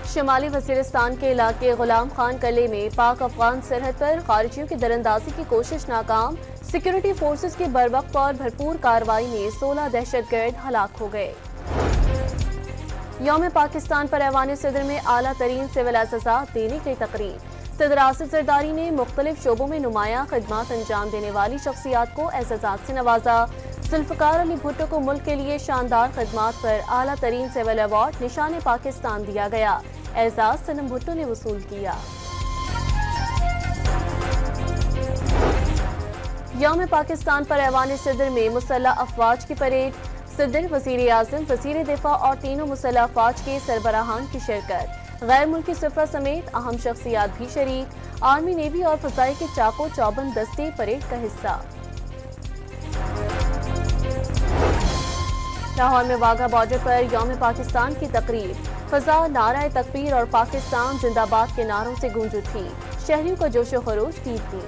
शुमाली वजीरिस्तान के इलाके गुलाम खान कले में पाक अफगान सरहद पर खारिजियों की दरअंदाजी की कोशिश नाकाम। सिक्योरिटी फोर्सेस की बरवक्त और भरपूर कार्रवाई में 16 दहशतगर्द हलाक हो गए। यौम पाकिस्तान पर ऐवान सदर में आला तरीन सिविल एहसासात देने की तकरीर। सदर आसिफ जरदारी ने मुख्तलिफ शोबों में नुमाया खदमात अंजाम देने वाली शख्सियात को एहसासात से नवाजा। जुल्फ़कार अली भुट्टो को मुल्क के लिए शानदार खदमात पर आला तरीन सिविल अवार्ड निशान पाकिस्तान दिया गया। एजाज सनम भुट्टो ने वसूल किया। यौम पाकिस्तान पर ऐवान सदर में मुसल्लह अफवाज की परेड। सदर, वज़ीर आज़म, वज़ीर दिफा और तीनों मुसल्लह अफवाज के सरबराहान की शिरकत। गैर मुल्की सफरा समेत अहम शख्सियात भी शरीक। आर्मी, नेवी और फजाई के चाको चौबंद दस्ते परेड का हिस्सा। लाहौर में वाघा बॉर्डर पर यौम पाकिस्तान की तकरीर। फजा नाराए तकबीर और पाकिस्तान जिंदाबाद के नारों से गूंज उठी। शहरियों को जोशो खरोश की थी।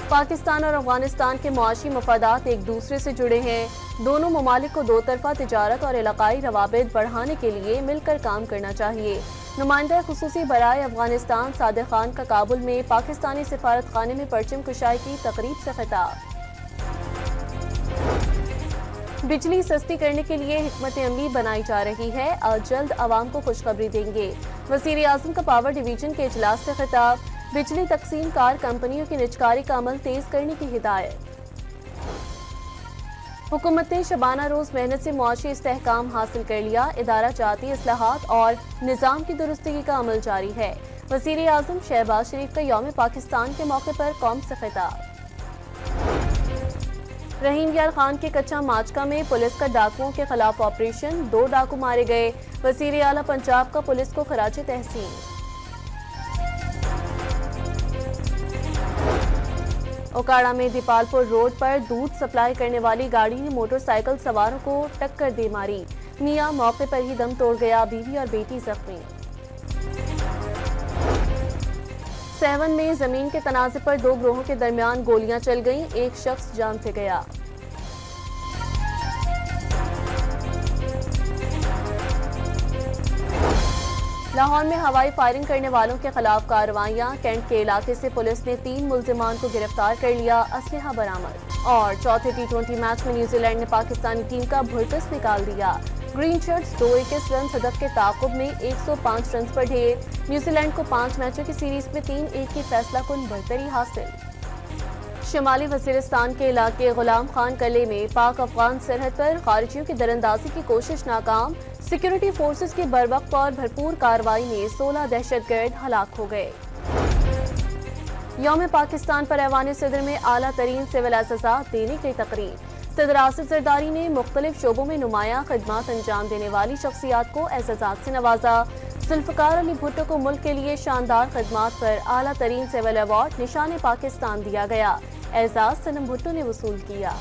पाकिस्तान और अफगानिस्तान के मुआशी मफादात एक दूसरे से जुड़े हैं। दोनों ममालिक को दो तरफा तिजारत और इलाकाई रवाबित बढ़ाने के लिए मिलकर काम करना चाहिए। नुमाइंदा खुसूसी बराए अफगानिस्तान सादिक खान का काबुल में पाकिस्तानी सिफारत खाने में परचम कुशाई की तकरीब से खिताब। बिजली सस्ती करने के लिए हिकमत अमली बनाई जा रही है, आज जल्द आवाम को खुशखबरी देंगे। वज़ीर आज़म का पावर डिवीजन के इजलास से खिताब। बिजली तकसीम कार कंपनियों की निजकारी का अमल तेज करने की हिदायत। हुकूमत ने शबाना रोज मेहनत से मुआशी इस्तेहकाम हासिल कर लिया। इदारा जाती इस्लाहात और निज़ाम की दुरुस्तगी का अमल जारी है। वज़ीर आज़म शहबाज शरीफ का यौम पाकिस्तान के मौके पर कौम से खिताब। रहीम यार खान के कच्चा माचका में पुलिस का डाकुओं के खिलाफ ऑपरेशन, 2 डाकू मारे गए। वज़ीर आला पंजाब का पुलिस को खराजे तहसीन। ओकाड़ा में दीपालपुर रोड पर दूध सप्लाई करने वाली गाड़ी ने मोटरसाइकिल सवारों को टक्कर दे मारी। मियां मौके पर ही दम तोड़ गया, बीवी और बेटी जख्मी। सेवन में जमीन के तनाज़े पर 2 ग्रोहों के दरमियान गोलियां चल गईं, एक शख्स जान से गया। लाहौर में हवाई फायरिंग करने वालों के खिलाफ कार्रवाइयां। कैंट के इलाके से पुलिस ने 3 मुल्जिमान को गिरफ्तार कर लिया, असलहा बरामद। और चौथे T20 मैच में न्यूजीलैंड ने पाकिस्तानी टीम का भुरकस निकाल दिया। ग्रीन शर्ट्स 221 रन हदफ के ताकुब में 105 रन पर ढेर। न्यूजीलैंड को 5 मैचों की सीरीज में 3-1 की फैसला कुन बढ़तरी हासिल। शुमाली वजीरिस्तान के इलाके गुलाम खान कले में पाक अफगान सरहद पर खारिजियों की दरअंदाजी की कोशिश नाकाम। सिक्योरिटी फोर्सेस की बरवक्त और भरपूर कार्रवाई में 16 दहशतगर्द हलाक हो गए। यौम पाकिस्तान पर ऐवान सदर में आला तरीन सिविल एहसासात देने की तकरीर। सदर आसिफ जरदारी ने मुख्तलिफ शोबों में नुमाया खदमात अंजाम देने वाली शख्सियात को एहसासात से नवाजा। जुल्फ़कार अली भुट्टो को मुल्क के लिए शानदार खदमात पर आला तरीन सिविल अवार्ड निशान पाकिस्तान दिया गया। एजाज सनम भुट्टो ने वसूल किया।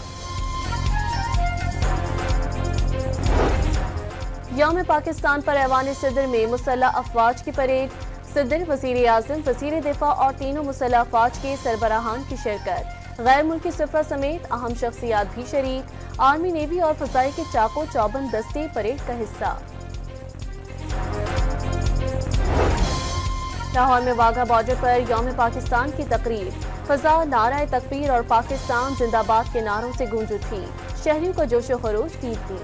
यौम पाकिस्तान पर ऐवान सदर में मुसल्लह अफवाज की परेड। सदर, वज़ीर आज़म, वज़ीर दिफा और तीनों मुसल्लह अफवाज के सरबराहान की शिरकत। गैर मुल्की सफरा समेत अहम शख्सियात भी शरीक। आर्मी, नेवी और फजाई के चाको चौबंद दस्ते परेड का हिस्सा। लाहौर में वाघा बॉर्डर पर यौम पाकिस्तान की तकरीर। फजा नाराए तकबीर और पाकिस्तान जिंदाबाद के नारों से गूंज उठी। शहरियों को जोशो खरोश की थी।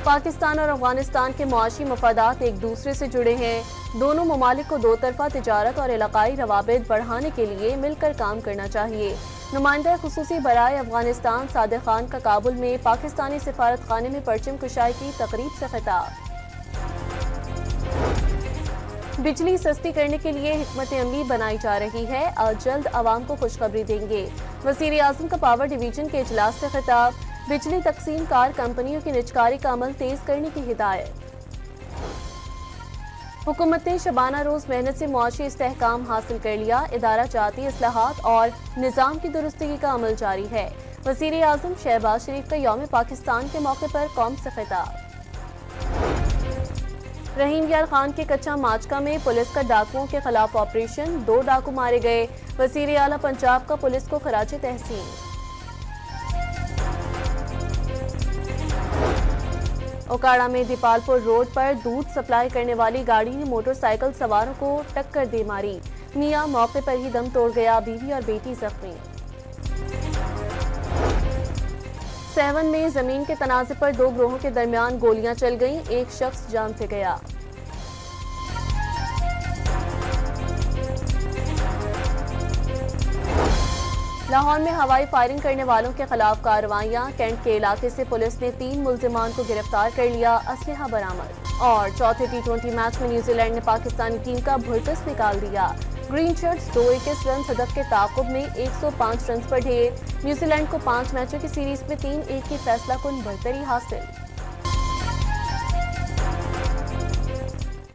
पाकिस्तान और अफगानिस्तान के मुआशी मफादात एक दूसरे से जुड़े हैं। दोनों ममालिक को दो तरफा तिजारत और इलाकाई रवाबित बढ़ाने के लिए मिलकर काम करना चाहिए। नुमाइंदा खुसूसी बराए अफगानिस्तान सादिक खान का काबुल में पाकिस्तानी सिफारत खाने में परचम कुशाई की तकरीब से खिताब। बिजली सस्ती करने के लिए हिकमत अमली बनाई जा रही है, आज जल्द आवाम को खुशखबरी देंगे। वज़ीर आज़म का पावर डिवीजन के इजलास से खिताब। बिजली तकसीम कार कंपनियों की निजकारी का अमल तेज करने की हिदायत। हुकूमत ने शबाना रोज मेहनत से मुआशी इस्तेहकाम हासिल कर लिया। इदारा जाती इस्लाहात और निज़ाम की दुरुस्तगी का अमल जारी है। वज़ीर आज़म शहबाज शरीफ का यौम पाकिस्तान के मौके पर कौम से खिताब। रहीम यार खान के कच्चा माचका में पुलिस का डाकुओं के खिलाफ ऑपरेशन, 2 डाकू मारे गए। वज़ीर आला पंजाब का पुलिस को खराजे तहसीन। ओकाड़ा में दीपालपुर रोड पर दूध सप्लाई करने वाली गाड़ी ने मोटरसाइकिल सवारों को टक्कर दे मारी। मियां मौके पर ही दम तोड़ गया, बीवी और बेटी जख्मी। सेवन में जमीन के तनाजे पर दो ग्रोहों के दरमियान गोलियां चल गईं, एक शख्स जान से गया। लाहौर में हवाई फायरिंग करने वालों के खिलाफ कार्रवाइयां। कैंट के इलाके से पुलिस ने 3 मुल्जिमान को गिरफ्तार कर लिया, असलहा बरामद। और चौथे T20 मैच में न्यूजीलैंड ने पाकिस्तानी टीम का भुरकस निकाल दिया। ग्रीन शर्ट्स 221 रन हदफ के ताकुब में 105 रन पर ढेर। न्यूजीलैंड को 5 मैचों की सीरीज में 3-1 की फैसला कुन बढ़तरी हासिल।